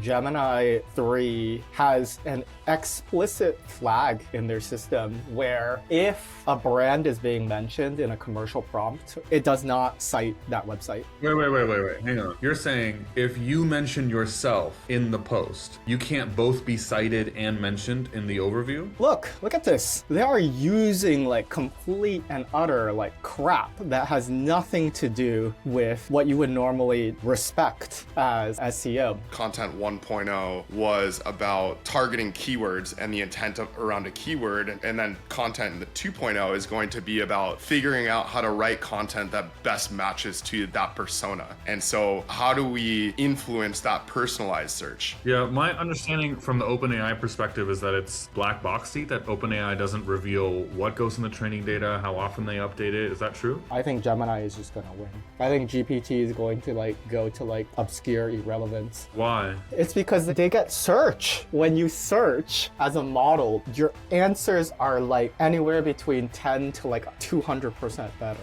Gemini 3 has an explicit flag in their system where if a brand is being mentioned in a commercial prompt, it does not cite that website. Wait. Hang on. You're saying if you mention yourself in the post, you can't both be cited and mentioned in the overview? Look at this. They are using like complete and utter like crap that has nothing to do with what you would normally respect as SEO. Content 1.0 was about targeting keywords and the intent around a keyword, and then content in the 2.0 is going to be about figuring out how to write content that best matches to that persona. And so how do we influence that personalized search? Yeah, my understanding from the OpenAI perspective is that it's black boxy, that OpenAI doesn't reveal what goes in the training data, how often they update it. Is that true? I think Gemini is just gonna win. I think GPT is going to like go to like obscure irrelevance. Why? It's because they get search. When you search as a model, your answers are like anywhere between 10 to like 200% better.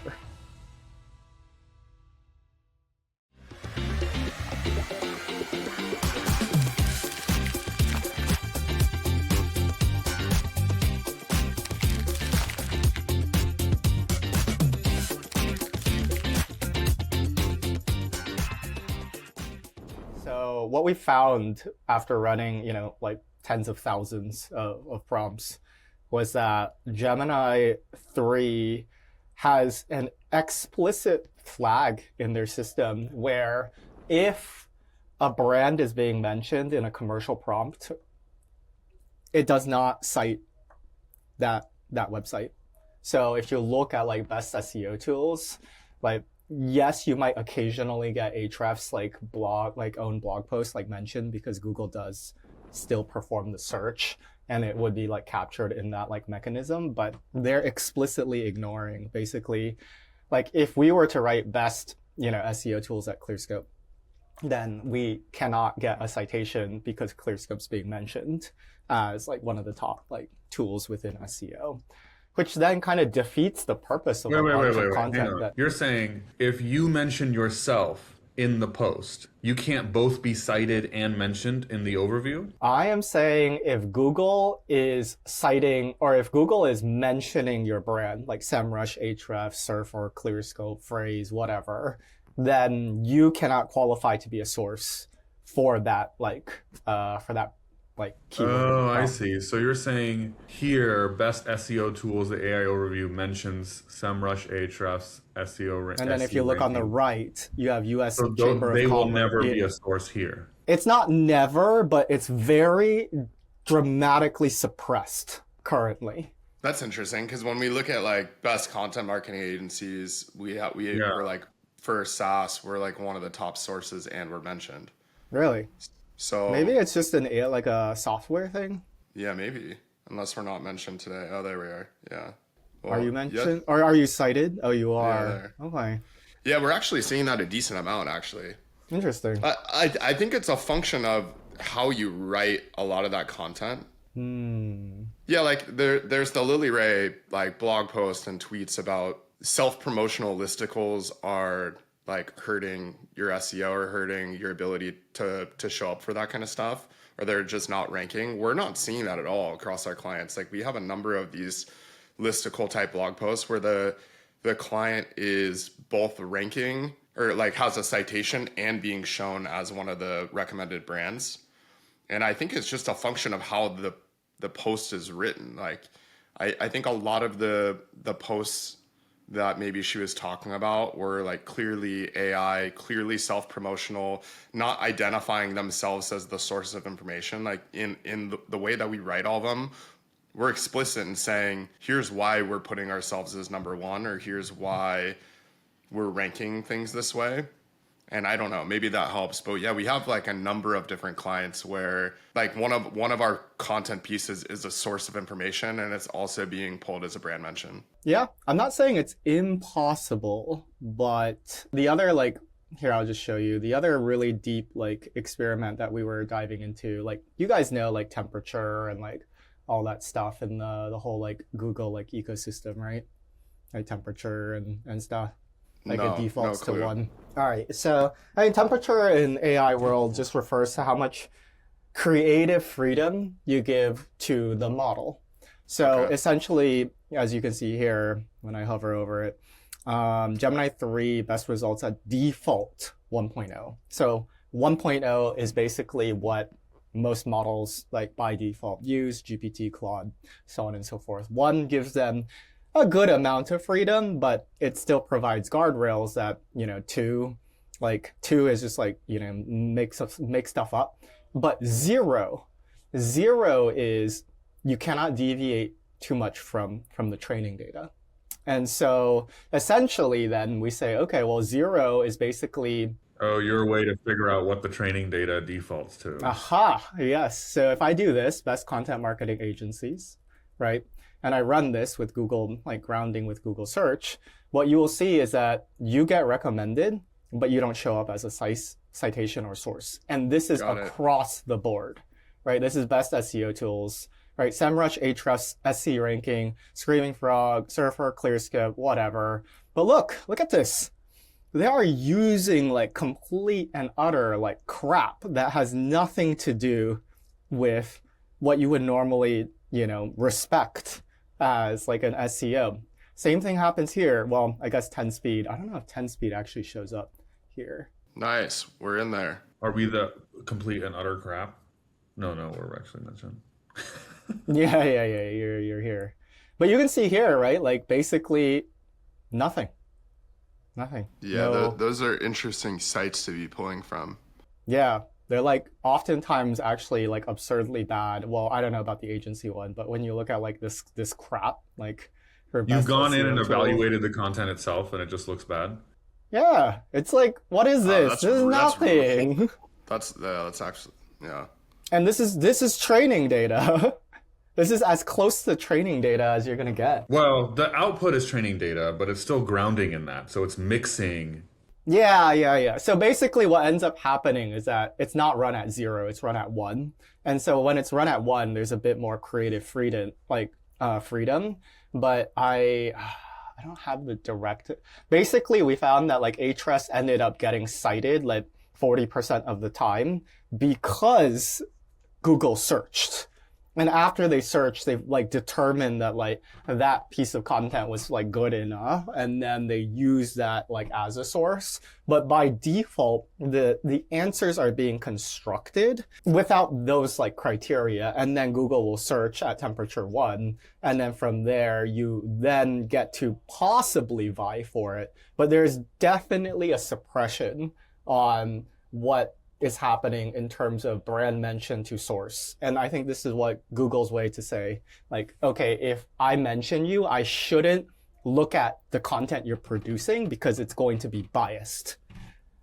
So what we found after running, like tens of thousands of prompts was that Gemini 3 has an explicit flag in their system where if a brand is being mentioned in a commercial prompt, it does not cite that website. So if you look at like best SEO tools, like yes, you might occasionally get Ahrefs like own blog posts like mentioned because Google does still perform the search and it would be like captured in that like mechanism, but they're explicitly ignoring basically like if we were to write best, SEO tools at Clearscope, then we cannot get a citation because Clearscope's being mentioned as like one of the top like tools within SEO. Which then kind of defeats the purpose of a bunch of content. That You're saying if you mention yourself in the post, you can't both be cited and mentioned in the overview? I am saying if Google is citing or if Google is mentioning your brand, like SEMrush, Ahrefs, Surfer, Clearscope, Phrase, whatever, then you cannot qualify to be a source for that keyword. Oh, I see. So you're saying here, best SEO tools, the AI overview mentions SEMrush, Ahrefs, SEO. And then if you look on the right, you have US so Chamber of they will Commerce. never be a source here. It's not never, but it's very dramatically suppressed currently. That's interesting because when we look at like best content marketing agencies, are like for SaaS, we're like one of the top sources and we're mentioned. Really? So maybe it's just like a software thing. Yeah, maybe. Unless we're not mentioned today. Oh, there we are. Yeah. Well, are you mentioned? Or are you cited? Oh, you are. Yeah, okay. Yeah, we're actually seeing that a decent amount, actually. Interesting. I think it's a function of how you write a lot of that content. Yeah, like there's the Lily Ray like blog post and tweets about self-promotional listicles are like hurting your SEO or hurting your ability to show up for that kind of stuff, or they're just not ranking. We're not seeing that at all across our clients. Like we have a number of these listicle type blog posts where the client is both ranking or like has a citation and being shown as one of the recommended brands. And I think it's just a function of how the post is written. Like I think a lot of the posts that maybe she was talking about were like clearly AI, clearly self-promotional, not identifying themselves as the source of information. Like in the way that we write all of them, we're explicit in saying, here's why we're putting ourselves as number one, or here's why we're ranking things this way. And I don't know, maybe that helps. But yeah, we have like a number of different clients where like one of our content pieces is a source of information and it's also being pulled as a brand mention. Yeah, I'm not saying it's impossible, but the other here, I'll just show you the other really deep like experiment that we were diving into. Like you guys know like temperature and like all that stuff in the whole like Google like ecosystem, right? Like temperature and stuff. Like it No, no defaults to clue. 1. All right. So, I mean, temperature in AI world just refers to how much creative freedom you give to the model. So Okay. essentially, as you can see here, when I hover over it, Gemini 3 best results at default 1.0. So 1.0 is basically what most models like by default use, GPT, Claude, so on and so forth. 1 gives them a good amount of freedom, but it still provides guardrails that, 2, like 2 is just like, make stuff up. But 0 is you cannot deviate too much from the training data. And so essentially then we say, okay, well, 0 is basically, Oh, your way to figure out what the training data defaults to. aha, yes. So if I do this, best content marketing agencies, right? And I run this with Google, like grounding with Google search, what you will see is that you get recommended, but you don't show up as a citation or source. And this is Got it. across the board, right? This is best SEO tools, right? SEMrush, Ahrefs, SC ranking, Screaming Frog, Surfer, Clearscope, whatever. But look at this. They are using like complete and utter like crap that has nothing to do with what you would normally, respect as like an SEO. Same thing happens here. Well, I guess 10 speed. I don't know if 10 speed actually shows up here. Nice. We're in there. Are we the complete and utter crap? No, we're actually mentioned. Yeah. You're here. But you can see here, right? Like basically nothing. Nothing. Yeah, No. those are interesting sites to be pulling from. Yeah. They're like oftentimes actually like absurdly bad. Well, I don't know about the agency one, but when you look at like this crap, like for You've best gone in SEO and tool, evaluated the content itself and it just looks bad. yeah, it's like, what is this? That's This is nothing. that's actually, yeah. And this is training data. This is as close to training data as you're gonna get. Well, the output is training data, but it's still grounding in that. So it's mixing. Yeah. So basically what ends up happening is that it's not run at 0, it's run at 1. And so when it's run at 1, there's a bit more creative freedom, freedom. But I don't have the direct. Basically, we found that like Ahrefs ended up getting cited like 40% of the time because Google searched. And after they searched, they like determined that like that piece of content was like good enough, and then they use that like as a source. But by default, the answers are being constructed without those like criteria, and then Google will search at temperature 1, and then from there you then get to possibly vie for it. But there's definitely a suppression on what is happening in terms of brand mention to source. And I think this is what Google's way to say, like, okay, if I mention you, I shouldn't look at the content you're producing because it's going to be biased.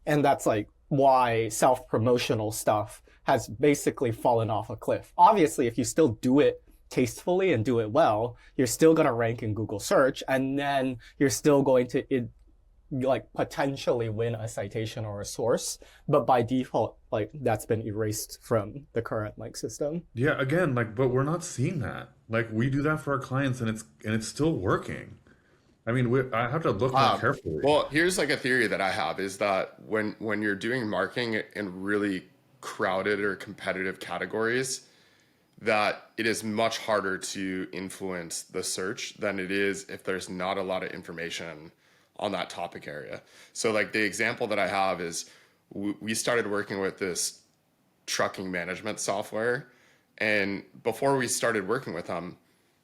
And that's like why self-promotional stuff has basically fallen off a cliff. Obviously, if you still do it tastefully and do it well, you're still going to rank in Google search, and then you're still going to like potentially win a citation or a source, but by default, like that's been erased from the current like system. Yeah, again, like, but we're not seeing that. Like, we do that for our clients, and it's still working. I mean, I have to look more carefully. Well, here's like a theory that I have is that when you're doing marketing in really crowded or competitive categories, that it is much harder to influence the search than it is if there's not a lot of information on that topic area. So like the example that I have is we started working with this trucking management software, and before we started working with them,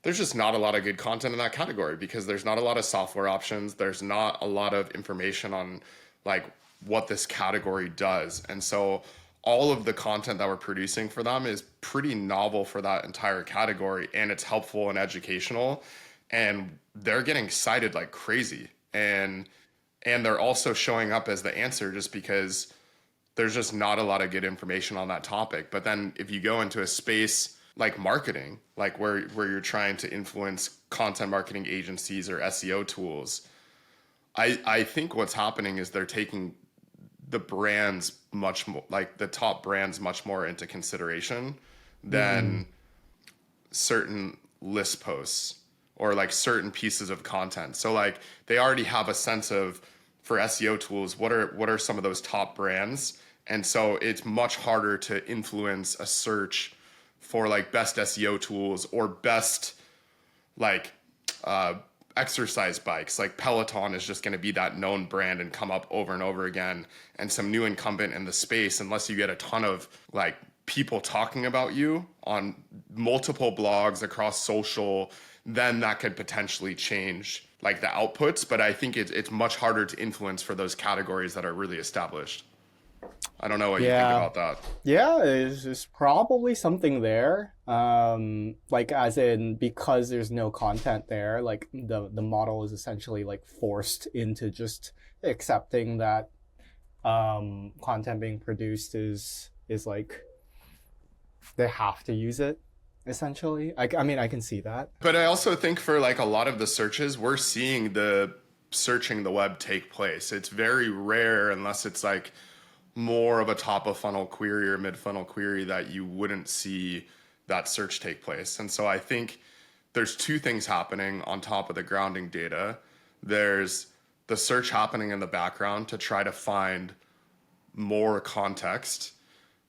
there's just not a lot of good content in that category because there's not a lot of software options. There's not a lot of information on like what this category does. And so all of the content that we're producing for them is pretty novel for that entire category, and it's helpful and educational, and they're getting cited like crazy. And they're also showing up as the answer just because there's just not a lot of good information on that topic. But then if you go into a space like marketing, like where you're trying to influence content marketing agencies or SEO tools, I think what's happening is they're taking the brands much more, like the top brands much more into consideration than certain list posts or like certain pieces of content. So like they already have a sense of for SEO tools, what are some of those top brands? And so it's much harder to influence a search for like best SEO tools or best like exercise bikes. Like Peloton is just going to be that known brand and come up over and over again. And some new incumbent in the space, unless you get a ton of like people talking about you on multiple blogs across social, then that could potentially change like the outputs. But I think it's much harder to influence for those categories that are really established. I don't know what you think about that. Yeah, there's probably something there. Like as in because there's no content there, like the model is essentially like forced into just accepting that content being produced is like they have to use it essentially. I mean, I can see that. But I also think for like a lot of the searches, we're seeing the searching the web take place. It's very rare unless it's like more of a top of funnel query or mid funnel query that you wouldn't see that search take place. And so I think there's two things happening on top of the grounding data. There's the search happening in the background to try to find more context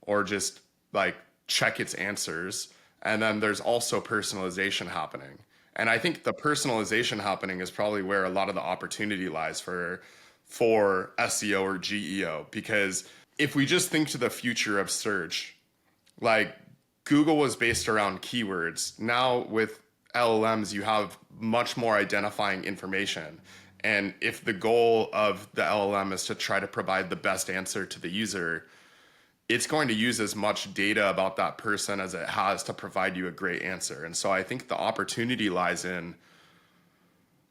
or just like check its answers. And then there's also personalization happening. And I think the personalization happening is probably where a lot of the opportunity lies for SEO or GEO. Because if we just think to the future of search, like Google was based around keywords. Now with LLMs, you have much more identifying information. And if the goal of the LLM is to try to provide the best answer to the user, it's going to use as much data about that person as it has to provide you a great answer. And so I think the opportunity lies in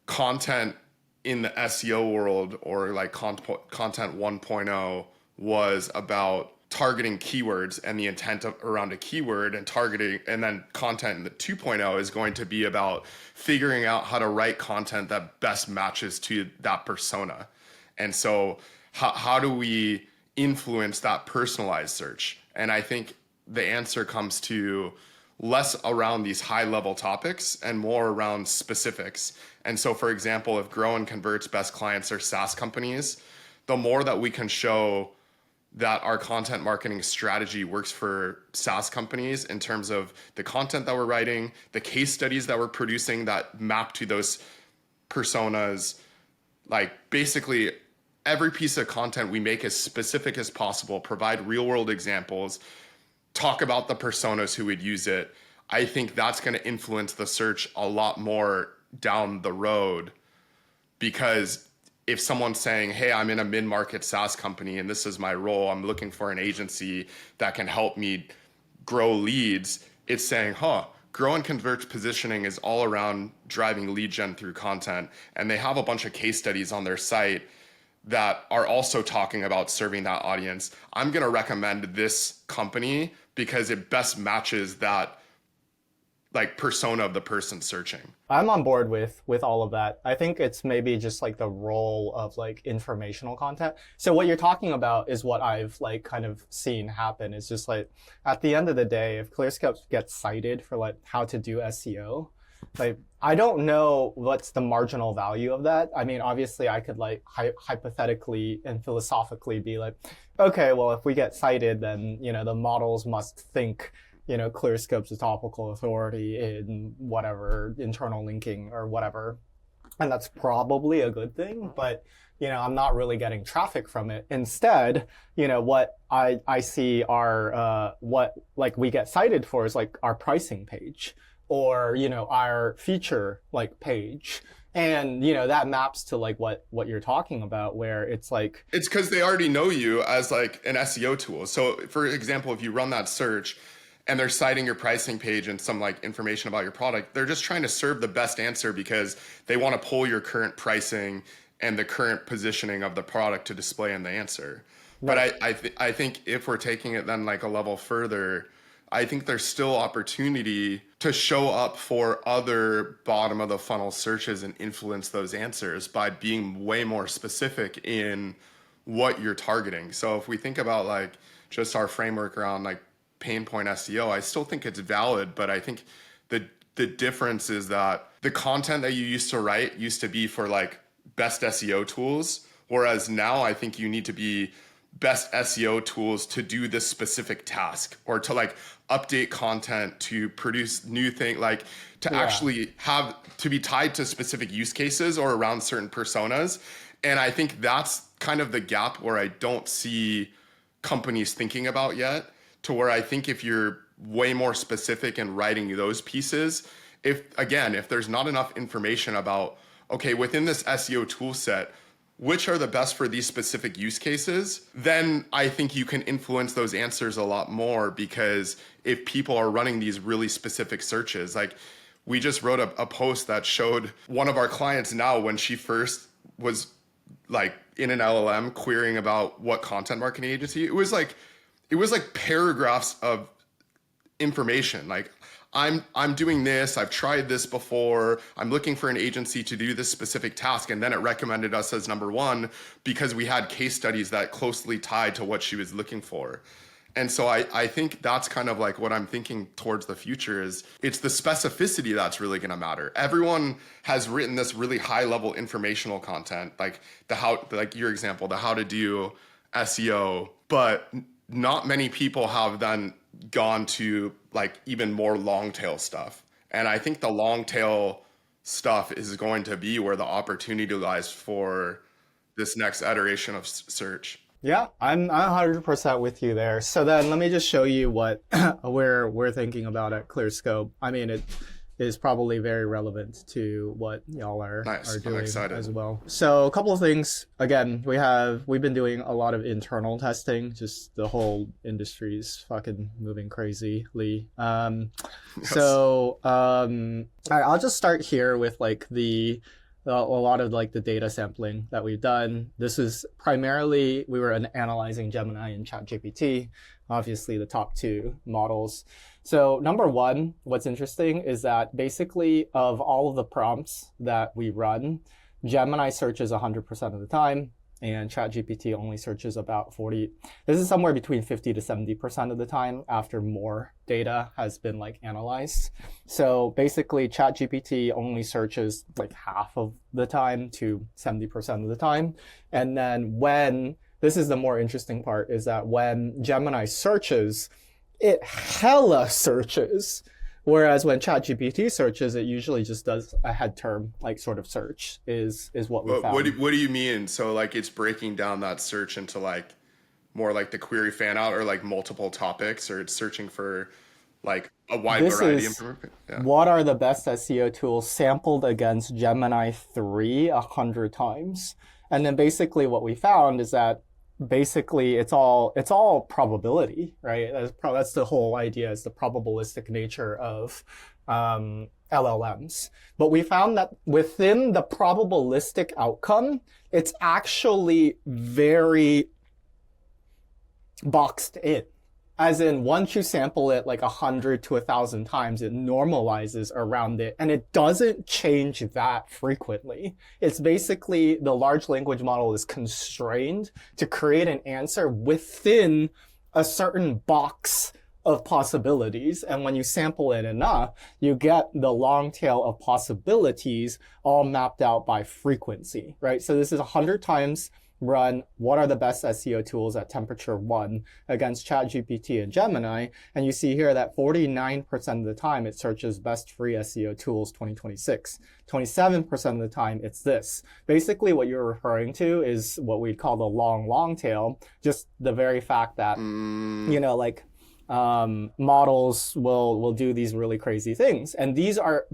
content in the SEO world, or like content 1.0 was about targeting keywords and the intent around a keyword and targeting, and then content in the 2.0 is going to be about figuring out how to write content that best matches to that persona. And so how do we influence that personalized search? And I think the answer comes to less around these high level topics and more around specifics. And so for example, if Grow and Convert's best clients are SaaS companies, the more that we can show that our content marketing strategy works for SaaS companies in terms of the content that we're writing, the case studies that we're producing that map to those personas, like basically every piece of content we make as specific as possible, provide real world examples, talk about the personas who would use it. I think that's going to influence the search a lot more down the road, because if someone's saying, hey, I'm in a mid-market SaaS company and this is my role, I'm looking for an agency that can help me grow leads, it's saying, Grow and Convert's positioning is all around driving lead gen through content. And they have a bunch of case studies on their site that are also talking about serving that audience. I'm going to recommend this company because it best matches that like persona of the person searching. I'm on board with all of that. I think it's maybe just like the role of like informational content. So what you're talking about is what I've like kind of seen happen. It's just like at the end of the day, if Clearscope gets cited for like how to do SEO, like I don't know what's the marginal value of that. I mean, obviously I could like hypothetically and philosophically be like, okay, well, if we get cited, then, you know, the models must think, you know, Clearscope's a topical authority in whatever internal linking or whatever. And that's probably a good thing, but, you know, I'm not really getting traffic from it. Instead, you know, what I see are, what like we get cited for is like our pricing page or, you know, our feature like page. And, you know, that maps to like what you're talking about, where it's like, it's because they already know you as like an SEO tool. So for example, if you run that search, and they're citing your pricing page and some like information about your product, they're just trying to serve the best answer because they want to pull your current pricing and the current positioning of the product to display in the answer. Right. But I think if we're taking it then like a level further, I think there's still opportunity to show up for other bottom of the funnel searches and influence those answers by being way more specific in what you're targeting. So if we think about like just our framework around like pain point SEO, I still think it's valid, but I think the difference is that the content that you used to write used to be for like best SEO tools, Whereas now I think you need to be best SEO tools to do this specific task, or to like update content, to produce new thing, like to actually have to be tied to specific use cases or around certain personas. And I think that's kind of the gap where I don't see companies thinking about yet, to where I think if you're way more specific in writing those pieces, if there's not enough information about, okay, within this SEO tool set, which are the best for these specific use cases, then I think you can influence those answers a lot more. Because if people are running these really specific searches, like we just wrote a post that showed one of our clients now, when she first was like in an LLM querying about what content marketing agency, it was like paragraphs of information. Like, I'm doing this, I've tried this before, I'm looking for an agency to do this specific task. And then it recommended us as number one because we had case studies that closely tied to what she was looking for. And so I think that's kind of like what I'm thinking towards the future is it's the specificity that's really going to matter. Everyone has written this really high level informational content, like like your example, the how to do SEO, but not many people have then gone to like even more long tail stuff. And I think the long tail stuff is going to be where the opportunity lies for this next iteration of search. Yeah, I'm 100% with you there. So then let me just show you what we're thinking about at Clearscope. I mean, it is probably very relevant to what y'all are doing as well. So a couple of things. Again, we've been doing a lot of internal testing. Just the whole industry's fucking moving crazily. Yes. So all right, I'll just start here with like a lot of like the data sampling that we've done. This is primarily, we were analyzing Gemini and ChatGPT, obviously the top two models. So number one, what's interesting is that basically of all of the prompts that we run, Gemini searches 100% of the time and ChatGPT only searches about 40. This is somewhere between 50 to 70% of the time after more data has been like analyzed. So basically ChatGPT only searches like half of the time to 70% of the time. And then this is the more interesting part, is that when Gemini searches, it hella searches. Whereas when ChatGPT searches, it usually just does a head term, like sort of search is what we found. What do you mean? So like it's breaking down that search into like more like the query fan out or like multiple topics, or it's searching for like a wide variety of information? Yeah. What are the best SEO tools sampled against Gemini 3 100 times? And then basically what we found is that basically it's all probability, right? That's the whole idea, is the probabilistic nature of LLMs. But we found that within the probabilistic outcome, it's actually very boxed in. As in, once you sample it like 100 to 1,000 times, it normalizes around it, and it doesn't change that frequently. It's basically the large language model is constrained to create an answer within a certain box of possibilities. And when you sample it enough, you get the long tail of possibilities all mapped out by frequency, right? So this is 100 times run what are the best SEO tools at temperature 1 against ChatGPT and Gemini. And you see here that 49% of the time it searches best free SEO tools 2026. 27% of the time it's this. Basically what you're referring to is what we'd call the long tail. Just the very fact that, you know, like models will do these really crazy things. And these are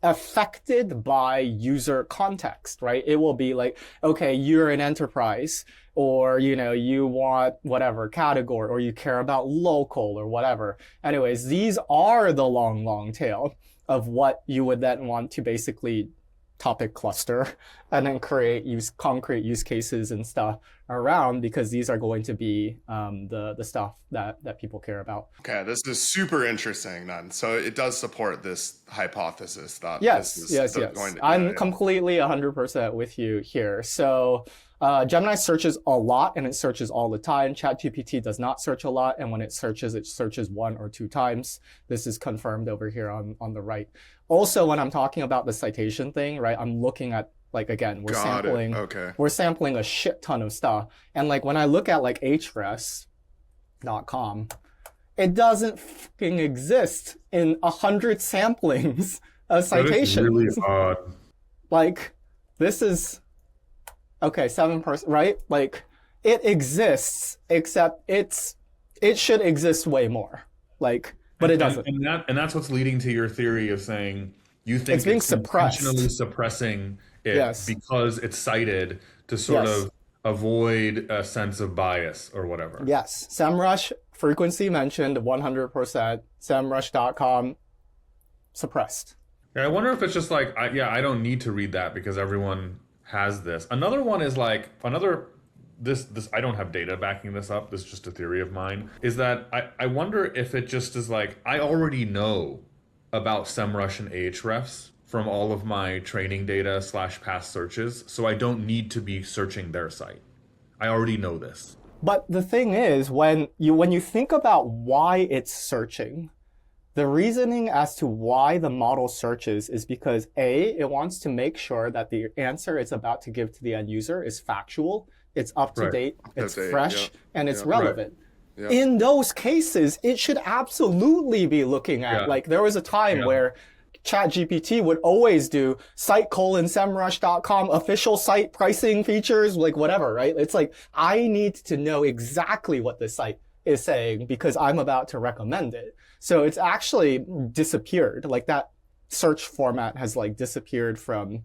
affected by user context, right? It will be like, okay, you're an enterprise, or, you know, you want whatever category, or you care about local or whatever. Anyways, these are the long tail of what you would then want to basically topic cluster and then create concrete use cases and stuff around, because these are going to be the stuff that people care about. Okay, this is super interesting then. So it does support this hypothesis that yes. Going to, I'm completely 100% with you here. So Gemini searches a lot and it searches all the time. ChatGPT does not search a lot, and when it searches 1 or 2 times. This is confirmed over here on the right. Also, when I'm talking about the citation thing, right, I'm looking at Like again, Got it. Okay. we're sampling a shit ton of stuff. And like when I look at like hrefs.com, it doesn't fucking exist in 100 samplings of citations. That is really odd. Like this is okay, 7%, right? Like it exists, except it should exist way more. Like, but it doesn't. And that's what's leading to your theory of saying you think It's being suppressed. intentionally suppressing it Yes. because it's cited to sort Yes. of avoid a sense of bias or whatever. Yes. SEMrush frequency mentioned 100%. SEMrush.com suppressed. Yeah, I wonder if it's just like, I don't need to read that because everyone has this. Another one is like, this I don't have data backing this up, this is just a theory of mine, is that I wonder if it just is like, I already know about SEMrush and Ahrefs from all of my training data / past searches, so I don't need to be searching their site. I already know this. But the thing is, when you think about why it's searching, the reasoning as to why the model searches is because A, it wants to make sure that the answer it's about to give to the end user is factual, it's up to date, it's fresh, and it's relevant. Yeah. In those cases, it should absolutely be looking at, like there was a time where ChatGPT would always do site:/semrush.com official site pricing features, like whatever, right? It's like, I need to know exactly what the site is saying because I'm about to recommend it. So it's actually disappeared. Like that search format has like disappeared from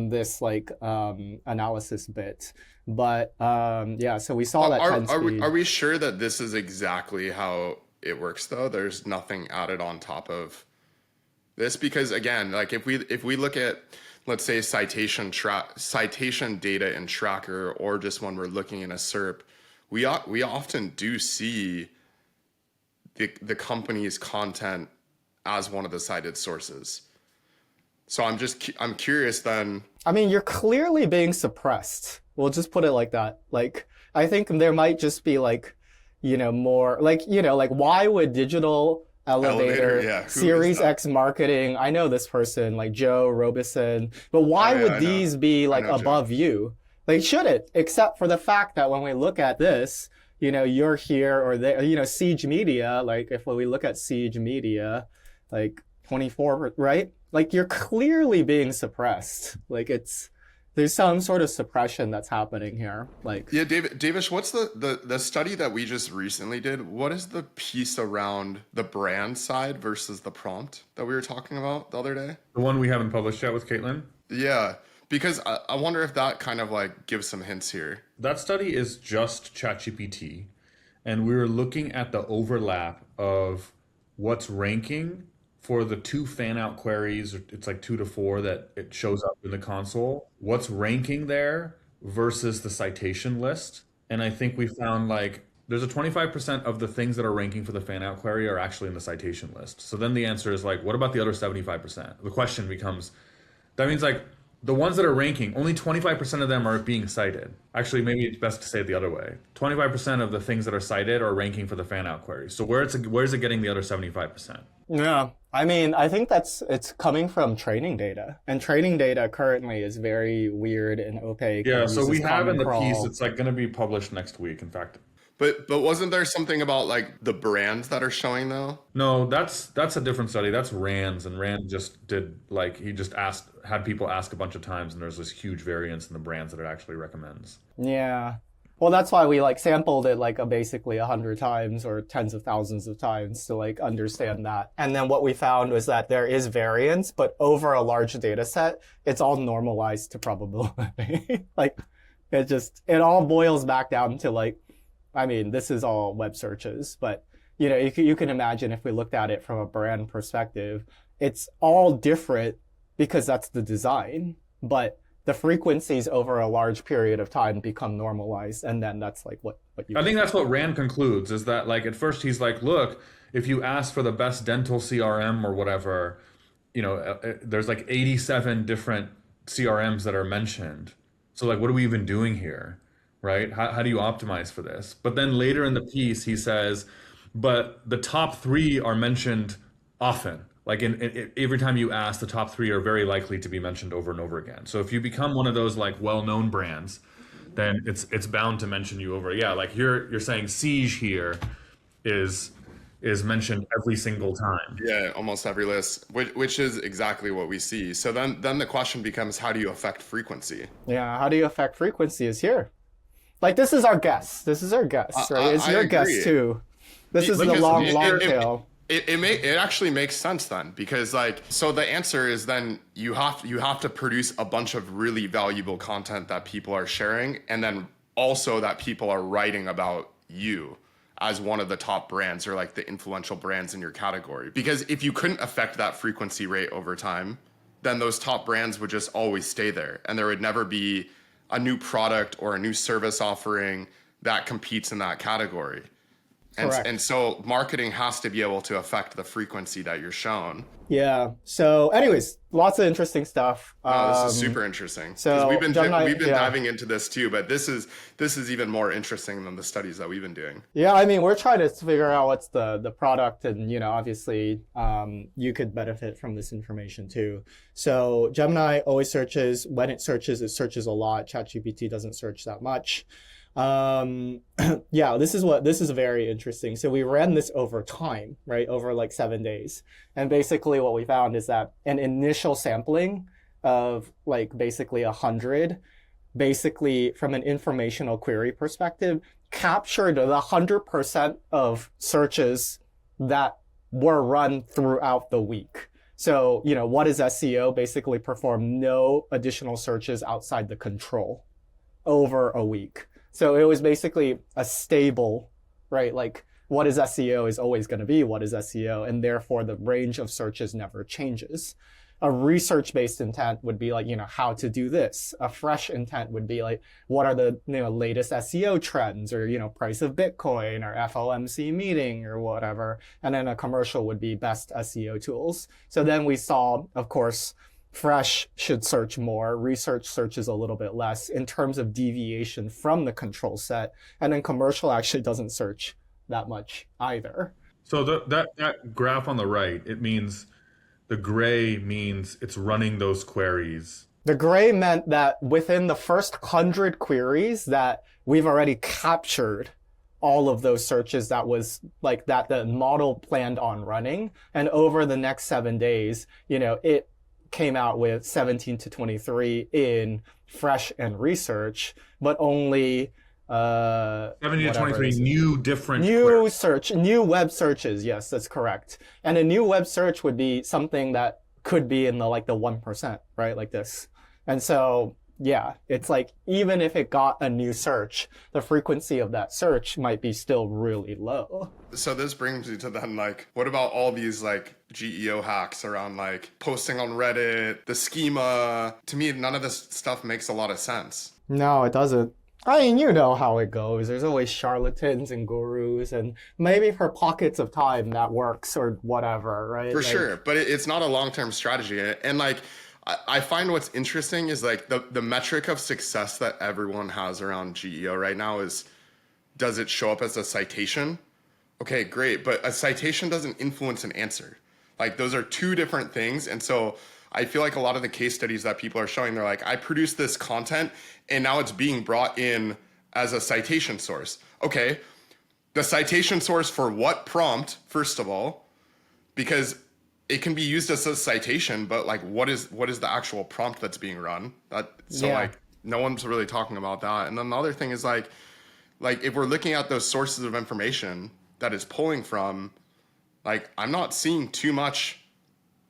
this like analysis bit. But yeah, so we saw that 10 speed. Are we sure that this is exactly how it works though? There's nothing added on top of this? Because again, like if we look at, let's say, citation data in Tracker, or just when we're looking in a SERP, we often do see the company's content as one of the cited sources. So I'm curious then. I mean, you're clearly being suppressed. We'll just put it like that. Like, I think there might just be like, more like, like why would Digital Elevator Series X Marketing, I know this person, like Joe Robison, but why would these be like above you? They shouldn't, except for the fact that when we look at this, you're here or there, Siege Media, like if we look at Siege Media, like 24, right? Like you're clearly being suppressed. Like there's some sort of suppression that's happening here. Like, yeah, Davish, what's the study that we just recently did? What is the piece around the brand side versus the prompt that we were talking about the other day? The one we haven't published yet with Caitlin? Yeah, because I wonder if that kind of like gives some hints here. That study is just ChatGPT, and we were looking at the overlap of what's ranking for the 2 fan out queries, it's like 2 to 4 that it shows up in the console, what's ranking there versus the citation list. And I think we found like there's a 25% of the things that are ranking for the fan out query are actually in the citation list. So then the answer is like, what about the other 75%? The question becomes, that means like the ones that are ranking, only 25% of them are being cited. Actually, maybe it's best to say it the other way. 25% of the things that are cited are ranking for the fan out query. So where's it getting the other 75%? Yeah, I mean, I think it's coming from training data, and training data currently is very weird and opaque. Yeah, so we have in the piece, it's like going to be published next week, in fact. But wasn't there something about like the brands that are showing though? No, that's a different study. That's Rand's, and Rand just did like, he just had people ask a bunch of times, and there's this huge variance in the brands that it actually recommends. Yeah. Well, that's why we like sampled it like basically 100 times or tens of thousands of times to like understand that. And then what we found was that there is variance, but over a large data set, it's all normalized to probability. Like it all boils back down to like, I mean, this is all web searches, but you can imagine if we looked at it from a brand perspective, it's all different because that's the design, but the frequencies over a large period of time become normalized, and then that's like what you. I think that's what Rand concludes, is that like at first he's like, look, if you ask for the best dental CRM or whatever, there's like 87 different CRMs that are mentioned. So like, what are we even doing here, right? How do you optimize for this? But then later in the piece he says, but the top 3 are mentioned often, Like every time you ask, the top three are very likely to be mentioned over and over again. So if you become one of those like well-known brands, then it's bound to mention you over. Yeah, like you're saying Siege here is mentioned every single time. Yeah, almost every list, which is exactly what we see. So then the question becomes, how do you affect frequency? Yeah, how do you affect frequency is here. Like, this is our guess. This is our guess, right? It's your guess too. This is the long tail. It actually makes sense then, because like, so the answer is then you have to produce a bunch of really valuable content that people are sharing, and then also that people are writing about you as one of the top brands or like the influential brands in your category. Because if you couldn't affect that frequency rate over time, then those top brands would just always stay there, and there would never be a new product or a new service offering that competes in that category. And so marketing has to be able to affect the frequency that you're shown. Yeah. So anyways, lots of interesting stuff. This is super interesting. So we've been diving into this too, but this is even more interesting than the studies that we've been doing. Yeah, I mean, we're trying to figure out what's the product, and obviously you could benefit from this information too. So Gemini always searches. When it searches a lot. ChatGPT doesn't search that much. Yeah, this is very interesting. So we ran this over time, right? Over like 7 days. And basically what we found is that an initial sampling of like basically 100, basically from an informational query perspective, captured the 100% of searches that were run throughout the week. So, what is SEO? Basically perform no additional searches outside the control over a week. So it was basically a stable, right? Like, what is SEO is always going to be what is SEO, and therefore the range of searches never changes. A research-based intent would be like, how to do this. A fresh intent would be like, what are the latest SEO trends, or price of Bitcoin, or FOMC meeting, or whatever. And then a commercial would be best SEO tools. So then we saw, of course, fresh should search more, research searches a little bit less in terms of deviation from the control set, and then commercial actually doesn't search that much either. So that graph on the right, it means the gray means it's running those queries. The gray meant that within the first 100 queries that we've already captured all of those searches that was like that the model planned on running, and over the next 7 days, it came out with 17 to 23 in fresh and research, but only 70 to 23 new web searches. Yes, that's correct. And a new web search would be something that could be in the 1%, right? Like this. And so, yeah, it's like, even if it got a new search, the frequency of that search might be still really low. So this brings me to then, what about all these GEO hacks around posting on Reddit, the schema? To me, none of this stuff makes a lot of sense. No, it doesn't. I mean, you know how it goes. There's always charlatans and gurus, and maybe for pockets of time that works or whatever, right? For sure, but it's not a long-term strategy. And I find what's interesting is the metric of success that everyone has around GEO right now is, does it show up as a citation? Okay, great. But a citation doesn't influence an answer. Those are two different things. And so I feel like a lot of the case studies that people are showing, they're like, I produced this content and now it's being brought in as a citation source. Okay, the citation source for what prompt, first of all, because it can be used as a citation, but what is the actual prompt that's being run? No one's really talking about that. And then the other thing is if we're looking at those sources of information that it's pulling from, I'm not seeing too much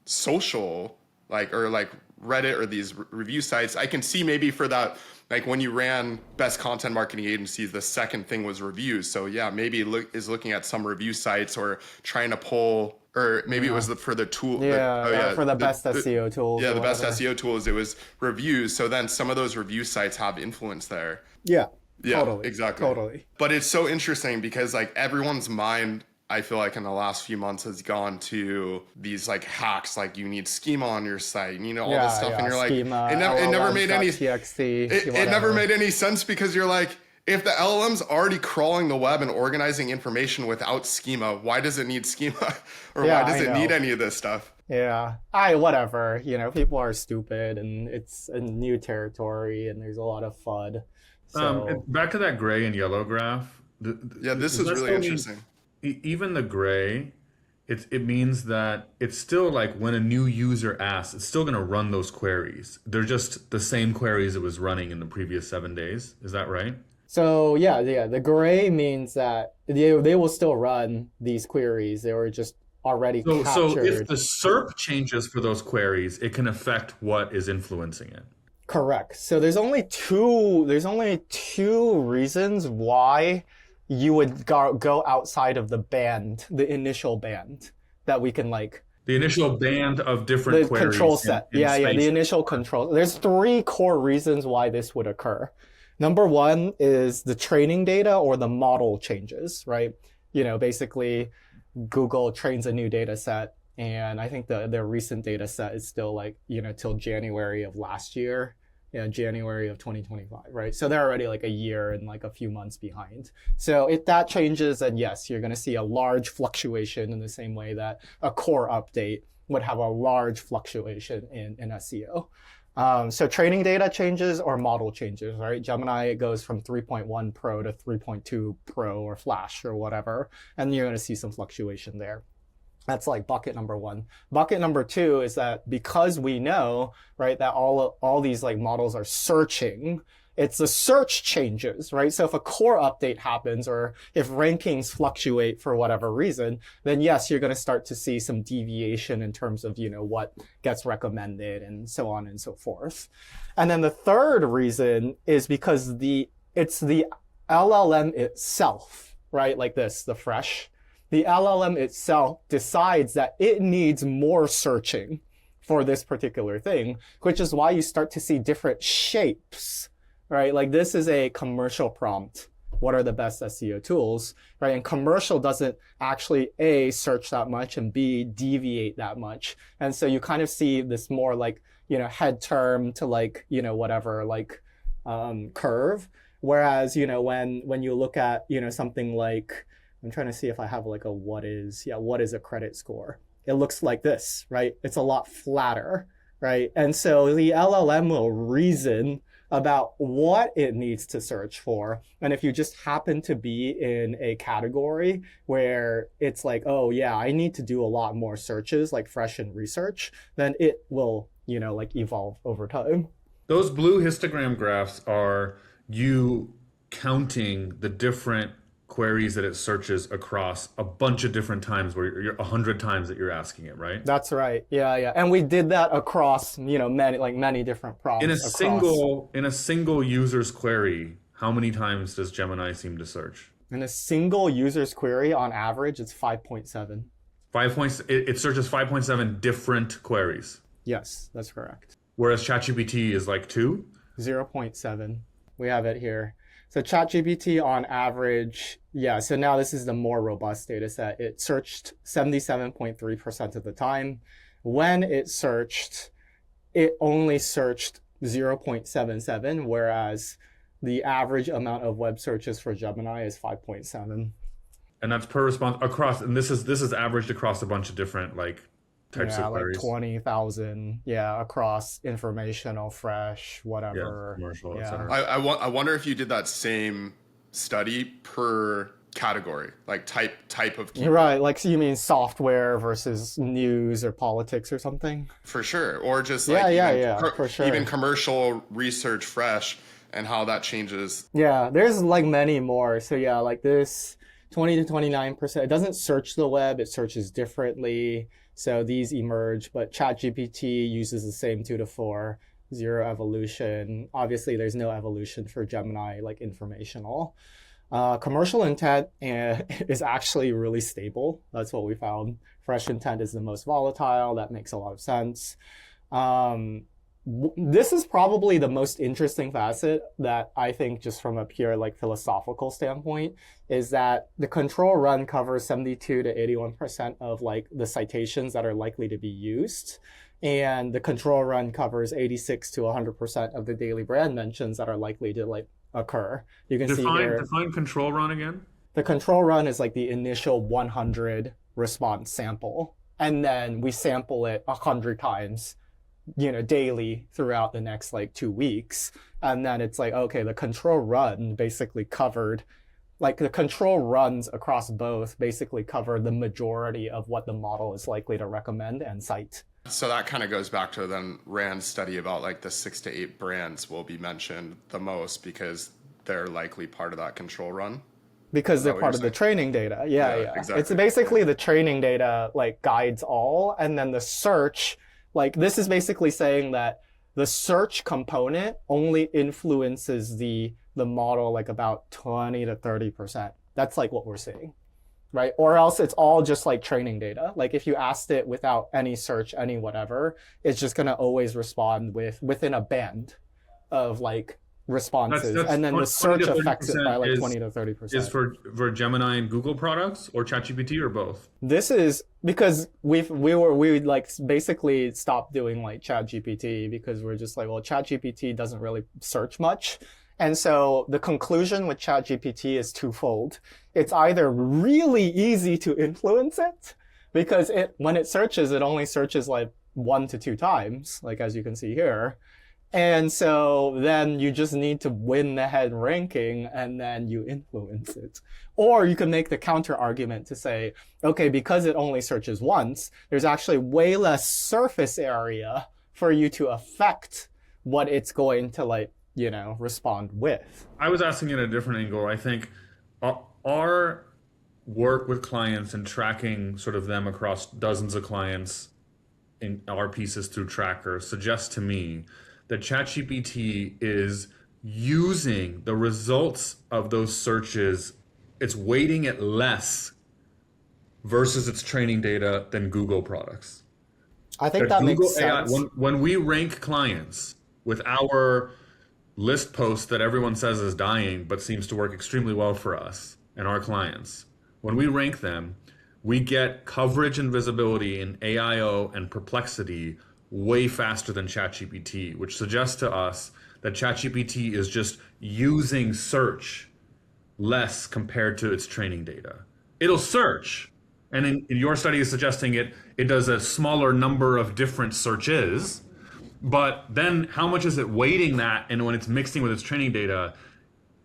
social, or Reddit or these review sites. I can see maybe for that, when you ran best content marketing agencies, the second thing was reviews. So yeah, maybe looking at some review sites or trying to pull, or maybe it was for the tool. For the best SEO tools. Yeah, the best SEO tools, it was reviews. So then some of those review sites have influence there. Yeah, totally. Exactly. Totally. But it's so interesting because everyone's mind, I feel in the last few months has gone to these hacks, you need schema on your site, and all this stuff, and you're schema, it never made any TXT, it never made any sense, because you're if the LLM's already crawling the web and organizing information without schema, why does it need schema? Or why does it need any of this stuff? Yeah. Whatever. People are stupid and it's a new territory and there's a lot of FUD. So, Back to that gray and yellow graph. Yeah, this Does is that really still mean interesting. even the gray? It means that it's still like when a new user asks, it's still going to run those queries. They're just the same queries it was running in the previous 7 days. Is that right? so yeah, the gray means that they will still run these queries. They were just already So if captured. the SERP changes for those queries, it can affect what is influencing it. Correct. So there's only two reasons why you would go outside of the band, the initial band that we can like The initial band of different the control queries set. in Yeah, the space. initial control. There's three core reasons why this would occur. Number one is the training data or the model changes, right? Basically Google trains a new data set, and I think their recent data set is still like, till January of last year. Yeah, January of 2025, right? So they're already like a year and like a few months behind. So if that changes, then yes, you're going to see a large fluctuation in the same way that a core update would have a large fluctuation in SEO. So training data changes or model changes, right? Gemini goes from 3.1 Pro to 3.2 Pro or Flash or whatever, and you're going to see some fluctuation there. That's like bucket number one. Bucket number two is that because we know, right, that all these like models are searching, it's the search changes, right? So if a core update happens or if rankings fluctuate for whatever reason, then yes, you're going to start to see some deviation in terms of, what gets recommended and so on and so forth. And then the third reason is because it's the LLM itself, right? Like this, the fresh. The LLM itself decides that it needs more searching for this particular thing, which is why you start to see different shapes, right? Like this is a commercial prompt. What are the best SEO tools, right? And commercial doesn't actually A, search that much, and B, deviate that much. And so you kind of see this more like, head term to like, whatever, like curve. Whereas, when you look at, something like, I'm trying to see if I have like what is a credit score? It looks like this, right? It's a lot flatter, right? And so the LLM will reason about what it needs to search for. And if you just happen to be in a category where it's like, oh yeah, I need to do a lot more searches, like fresh and research, then it will, like evolve over time. Those blue histogram graphs are you counting the different queries that it searches across a bunch of different times where you're 100 times that you're asking it, right? That's right. Yeah. And we did that across, many different prompts. In a single user's query, how many times does Gemini seem to search? In a single user's query, on average, it's 5.7. It searches 5.7 different queries. Yes, that's correct. Whereas ChatGPT is like 2? 0.7. We have it here. So ChatGPT on average, yeah, so now this is the more robust data set. It searched 77.3% of the time. When it searched, it only searched 0.77, whereas the average amount of web searches for Gemini is 5.7. And that's per response across, and this is averaged across a bunch of different like types of queries. Like 20,000, across informational, fresh, whatever. Commercial, yeah. etc. I wonder if you did that same study per category, like type of keyword. Right, like so you mean software versus news or politics or something? For sure. Or just For sure. Even commercial, research, fresh, and how that changes. Yeah, there's like many more. So yeah, like this 20 to 29%. It doesn't search the web, it searches differently. So these emerge, but ChatGPT uses the same 2 to 4, zero evolution. Obviously, there's no evolution for Gemini, like informational. Commercial intent is actually really stable. That's what we found. Fresh intent is the most volatile. That makes a lot of sense. This is probably the most interesting facet that I think, just from a pure like philosophical standpoint, is that the control run covers 72 to 81% of like the citations that are likely to be used. And the control run covers 86 to 100% of the daily brand mentions that are likely to like occur. You can see here. Define control run again. The control run is like the initial 100 response sample, and then we sample it 100 times, daily throughout the next like 2 weeks. And then it's like, okay, the control run basically covered, like the control runs across both basically cover the majority of what the model is likely to recommend and cite. So that kind of goes back to then Rand's study about like the 6 to 8 brands will be mentioned the most because they're likely part of that control run. Because they're part of the training data. Yeah. Exactly. It's basically the training data like guides all, and then the search, like this is basically saying that the search component only influences the model like about 20 to 30%. That's like what we're seeing, right? Or else it's all just like training data. Like if you asked it without any search, any whatever, it's just going to always respond within a band of like responses, and then the search affects it by like 20 to 30%. Is for Gemini and Google products or ChatGPT or both? This is because we like basically stopped doing like ChatGPT because we're just like, well, ChatGPT doesn't really search much. And so the conclusion with ChatGPT is twofold. It's either really easy to influence it because when it searches, it only searches like 1 to 2 times, like as you can see here. And so then you just need to win the head ranking and then you influence it. Or you can make the counter argument to say, okay, because it only searches once, there's actually way less surface area for you to affect what it's going to like, respond with. I was asking it a different angle. I think our work with clients and tracking sort of them across dozens of clients in our pieces through Tracker suggests to me that ChatGPT is using the results of those searches, it's weighting it less versus its training data than Google products. I think that makes sense. When we rank clients with our list post that everyone says is dying but seems to work extremely well for us and our clients, when we rank them, we get coverage and visibility in AIO and Perplexity way faster than ChatGPT, which suggests to us that ChatGPT is just using search less compared to its training data. It'll search, and in your study is suggesting it does a smaller number of different searches, but then how much is it weighting that, and when it's mixing with its training data,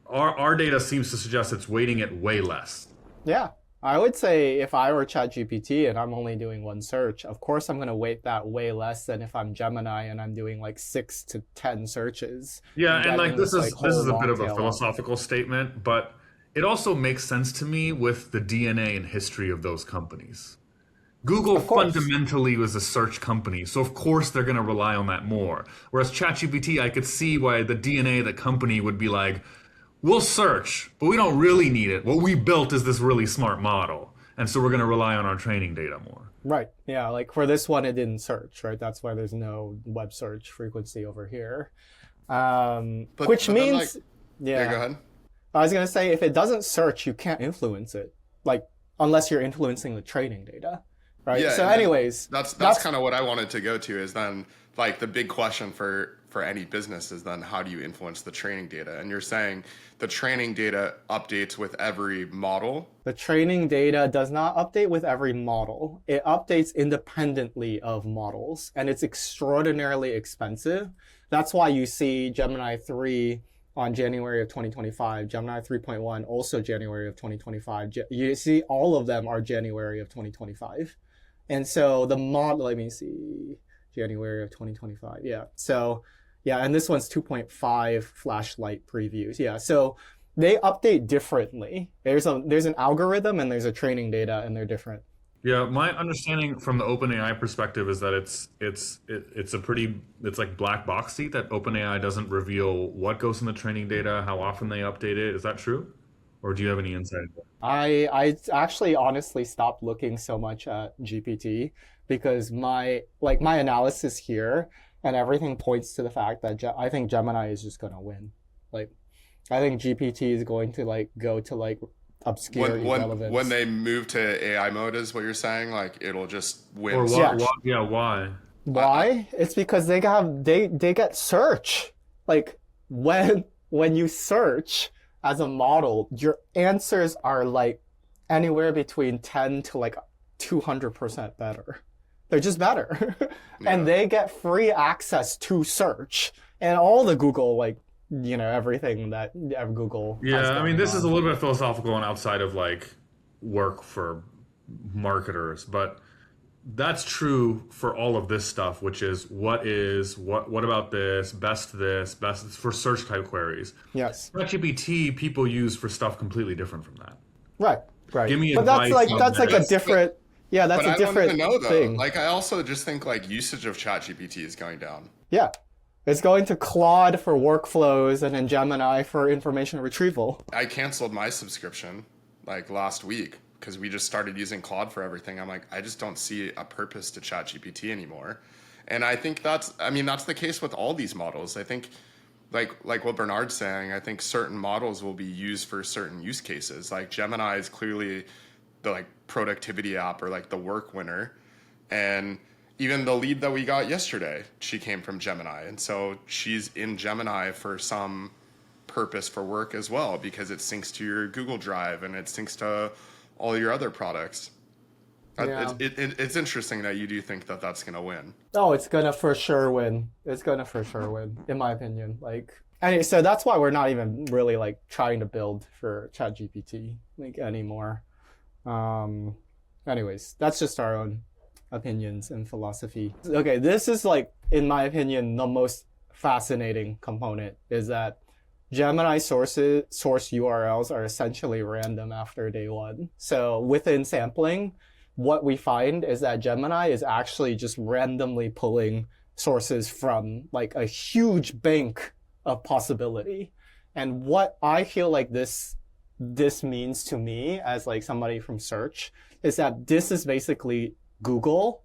our data seems to suggest it's weighting it way less. Yeah. I would say if I were ChatGPT and I'm only doing one search, of course I'm going to weight that way less than if I'm Gemini and I'm doing like 6 to 10 searches. Yeah, and like this is a bit of a tail philosophical statement, but it also makes sense to me with the DNA and history of those companies. Google fundamentally was a search company, so of course they're going to rely on that more. Whereas ChatGPT, I could see why the DNA of the company would be like, we'll search, but we don't really need it. What we built is this really smart model. And so we're going to rely on our training data more. Right. Yeah. Like for this one, it didn't search, right? That's why there's no web search frequency over here. Which means, yeah, go ahead. I was going to say, if it doesn't search, you can't influence it. Like, unless you're influencing the training data, right? Yeah, so anyways. That's kind of what I wanted to go to is then like the big question for any business is then how do you influence the training data? And you're saying the training data updates with every model? The training data does not update with every model. It updates independently of models, and it's extraordinarily expensive. That's why you see Gemini 3 on January of 2025, Gemini 3.1 also January of 2025. You see all of them are January of 2025. And so the model, let me see, January of 2025. Yeah. So yeah, and this one's 2.5 flashlight previews. Yeah, so they update differently. There's an algorithm and there's a training data, and they're different. Yeah, my understanding from the OpenAI perspective is that it's like black boxy, that OpenAI doesn't reveal what goes in the training data, how often they update it. Is that true? Or do you have any insight? I actually honestly stopped looking so much at GPT because my analysis here and everything points to the fact that I think Gemini is just going to win. Like, I think GPT is going to like go to like obscure irrelevance. When they move to AI mode is what you're saying? Like it'll just win. Or why? Why? It's because they get search. Like when you search as a model, your answers are like anywhere between 10 to like 200% better. They're just better. Yeah. And they get free access to search and all the Google, like, everything that Google has Yeah, I mean, this going is a on. little bit philosophical and outside of like work for marketers, but that's true for all of this stuff, which is what about this, best for search type queries. Yes. ChatGPT people use for stuff completely different from that. Right. Give me But that's advice like on that's like a this. different yeah, that's But a I don't different even know though. thing. Like I also just think like usage of ChatGPT is going down. Yeah. It's going to Claude for workflows and then Gemini for information retrieval. I canceled my subscription like last week because we just started using Claude for everything. I'm like, I just don't see a purpose to ChatGPT anymore. And I think that's the case with all these models. I think like what Bernard's saying, I think certain models will be used for certain use cases. Like Gemini is clearly the like productivity app or like the work winner. And even the lead that we got yesterday, she came from Gemini. And so she's in Gemini for some purpose for work as well, because it syncs to your Google Drive and it syncs to all your other products. Yeah. It's interesting that you do think that that's going to win. Oh, it's gonna for sure win. It's gonna for sure win, in my opinion. Like, and so that's why we're not even really like trying to build for ChatGPT like anymore. Anyways, that's just our own opinions and philosophy. Okay, this is like, in my opinion, the most fascinating component is that Gemini source URLs are essentially random after day one. So within sampling, what we find is that Gemini is actually just randomly pulling sources from like a huge bank of possibility. And what I feel like this means to me as like somebody from search is that this is basically Google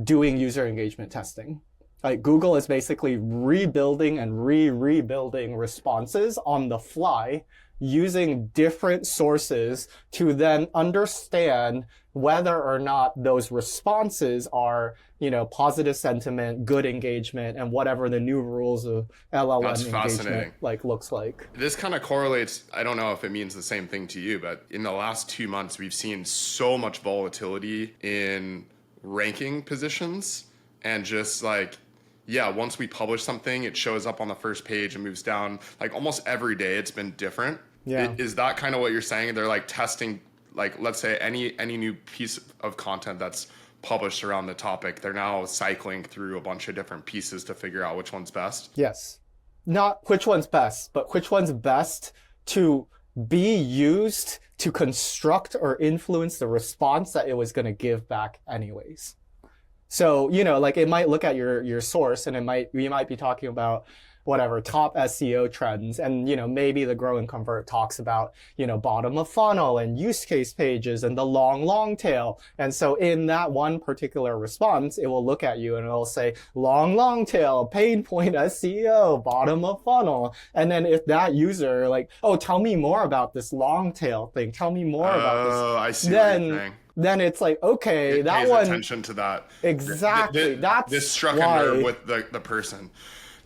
doing user engagement testing. Like Google is basically rebuilding and rebuilding responses on the fly using different sources to then understand whether or not those responses are, positive sentiment, good engagement, and whatever the new rules of LLM engagement like looks like. This kind of correlates. I don't know if it means the same thing to you, but in the last 2 months, we've seen so much volatility in ranking positions and just like, once we publish something, it shows up on the first page and moves down. Like almost every day, it's been different. Yeah. Is that kind of what you're saying? They're like testing, like let's say any new piece of content that's published around the topic, they're now cycling through a bunch of different pieces to figure out which one's best. Yes. Not which one's best, but which one's best to be used to construct or influence the response that it was going to give back anyways. So, like it might look at your source and we might be talking about whatever top SEO trends. And, maybe the Grow and Convert talks about, bottom of funnel and use case pages and the long tail. And so in that one particular response, it will look at you and it'll say long tail, pain point SEO, bottom of funnel. And then if that user like, oh, tell me more about this long tail thing. Tell me more about this. Oh, I see what you're saying. Then it's like, okay, it that pays one attention to that. exactly. That's this struck why... a nerve with the person.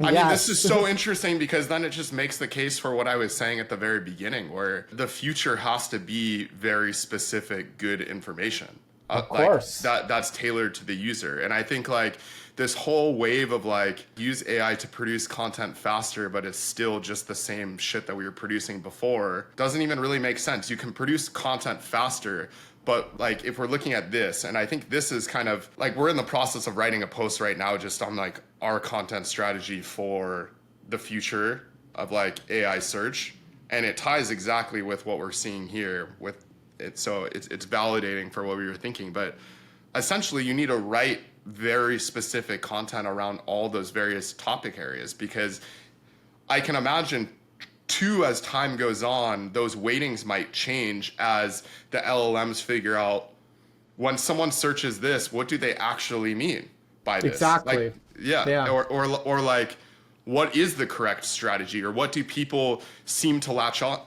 I mean, this is so interesting because then it just makes the case for what I was saying at the very beginning, where the future has to be very specific, good information. Of course. Like that's tailored to the user. And I think like this whole wave of like use AI to produce content faster, but it's still just the same shit that we were producing before doesn't even really make sense. You can produce content faster, but like if we're looking at this, and I think this is kind of like we're in the process of writing a post right now just on like our content strategy for the future of like AI search. And it ties exactly with what we're seeing here with it. So it's validating for what we were thinking. But essentially you need to write very specific content around all those various topic areas, because I can imagine too, as time goes on, those weightings might change as the LLMs figure out when someone searches this, what do they actually mean by this? Exactly. Like, or like, what is the correct strategy, or what do people seem to latch onto,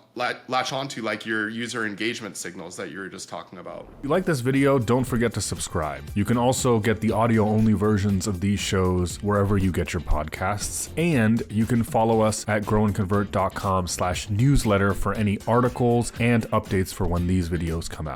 like your user engagement signals that you were just talking about. If you like this video, don't forget to subscribe. You can also get the audio-only versions of these shows wherever you get your podcasts, and you can follow us at growandconvert.com/newsletter for any articles and updates for when these videos come out.